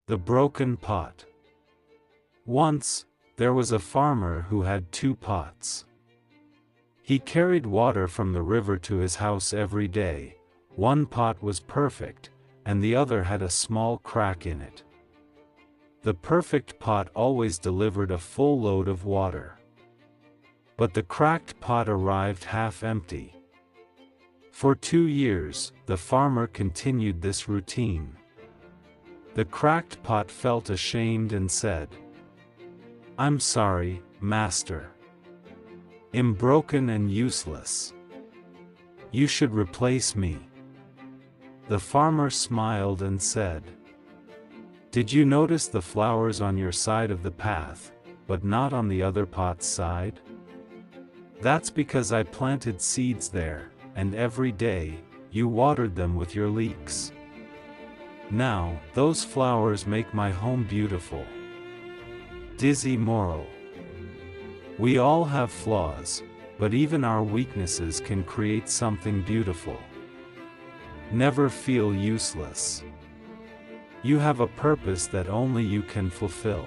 The broken pot. Once, there was a farmer who had two pots. He carried water from the river to his house every day. One pot was perfect, and the other had a small crack in it. The perfect pot always delivered a full load of water. But the cracked pot arrived half empty. For 2 years, the farmer continued this routine. The cracked pot felt ashamed and said, "I'm sorry, master. I'm broken and useless. You should replace me." The farmer smiled and said, "Did you notice the flowers on your side of the path, but not on the other pot's side? That's because I planted seeds there, and every day, you watered them with your leeks. Now, those flowers make my home beautiful." Dizzy moral. We all have flaws, but even our weaknesses can create something beautiful. Never feel useless. You have a purpose that only you can fulfill.